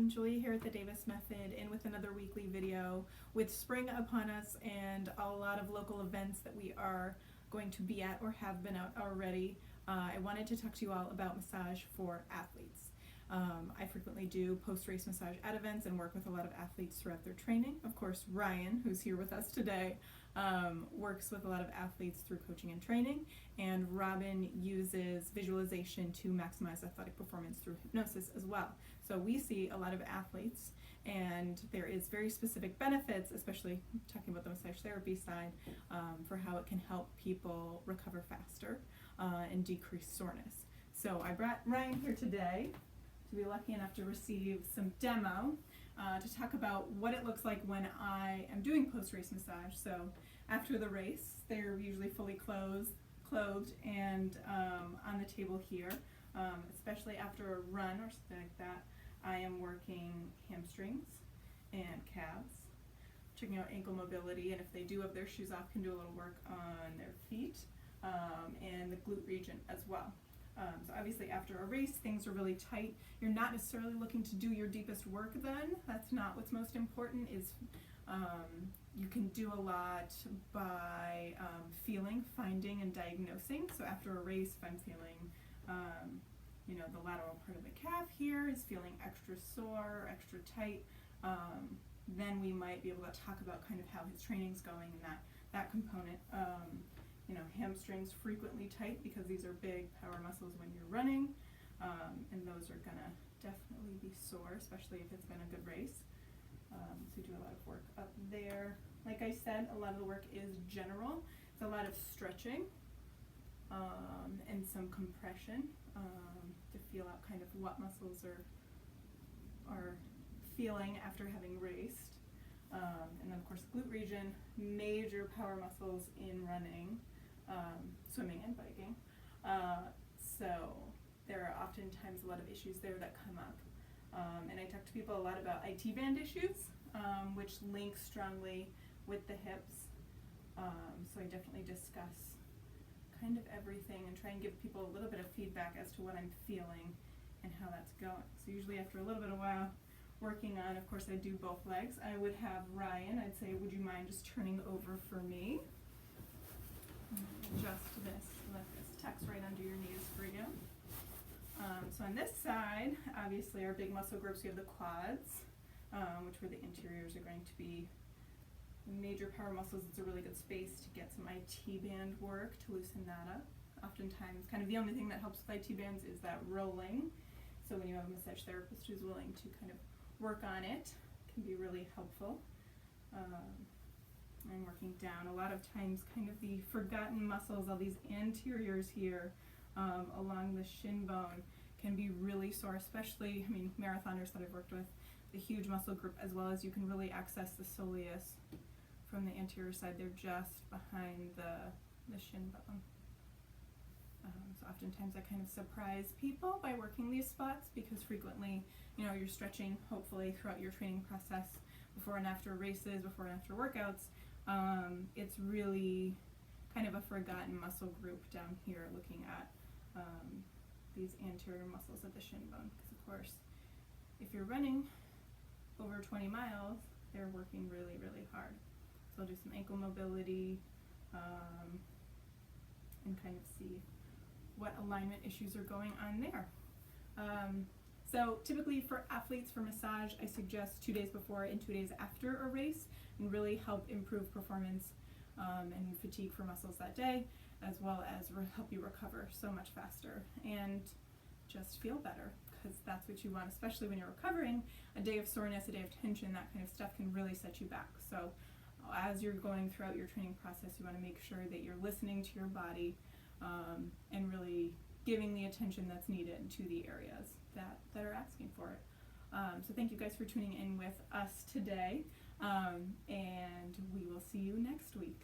everyone, Julia here at the Davis Method, and with another weekly video. With spring upon us and a lot of local events that we are going to be at or have been at already, I wanted to talk to you all about massage for athletes. I frequently do post-race massage at events and work with a lot of athletes throughout their training. Of course, Ryan, who's here with us today, works with a lot of athletes through coaching and training, and Robin uses visualization to maximize athletic performance through hypnosis as well. So we see a lot of athletes, and there is very specific benefits, especially talking about the massage therapy side, for how it can help people recover faster and decrease soreness. So I brought Ryan here today to be lucky enough to receive some demo to talk about what it looks like when I am doing post-race massage. So after the race, they're usually fully clothed and on the table here, especially after a run or something like that. I am working hamstrings and calves, checking out ankle mobility, and if they do have their shoes off, can do a little work on their feet and the glute region as well. So obviously after a race, things are really tight. You're not necessarily looking to do your deepest work then. That's not what's most important. Is you can do a lot by feeling, finding, and diagnosing. So after a race, if I'm feeling the lateral part of the calf here is feeling extra sore, extra tight, then we might be able to talk about kind of how his training's going and that component. Hamstrings frequently tight because these are big power muscles when you're running, and those are gonna definitely be sore, especially if it's been a good race. So we do a lot of work up there. Like I said, a lot of the work is general. It's a lot of stretching and some compression to feel out kind of what muscles are feeling after having raced. And then of course glute region, major power muscles in running, swimming and biking. So there are oftentimes a lot of issues there that come up. And I talk to people a lot about IT band issues, which link strongly with the hips. So I definitely discuss kind of everything and try and give people a little bit of feedback as to what I'm feeling and how that's going. So usually after a little bit of while working on, of course I do both legs, I would have Ryan, I'd say, would you mind just turning over for me? Adjust this, let this tucks right under your knees for you. So on this side, obviously our big muscle groups, we have the quads, which where the interiors are going to be major power muscles. It's a really good space to get some IT band work to loosen that up. Oftentimes, kind of the only thing that helps with IT bands is that rolling. So when you have a massage therapist who's willing to kind of work on it, can be really helpful. And working down, a lot of times kind of the forgotten muscles, all these anteriors here along the shin bone can be really sore, especially, marathoners that I've worked with, the huge muscle group, as well as you can really access the soleus from the anterior side. They're just behind the shin bone. So oftentimes I kind of surprise people by working these spots because frequently, you're stretching hopefully throughout your training process before and after races, before and after workouts. It's really kind of a forgotten muscle group down here looking at these anterior muscles of the shin bone, because of course if you're running over 20 miles, they're working really, really hard. So I'll do some ankle mobility and kind of see what alignment issues are going on there. So typically for athletes, for massage, I suggest 2 days before and 2 days after a race, and really help improve performance and fatigue for muscles that day, as well as help you recover so much faster and just feel better, because that's what you want, especially when you're recovering. A day of soreness, a day of tension, that kind of stuff can really set you back. So as you're going throughout your training process, you want to make sure that you're listening to your body and really giving the attention that's needed to the areas that are asking for it. So thank you guys for tuning in with us today, and we will see you next week.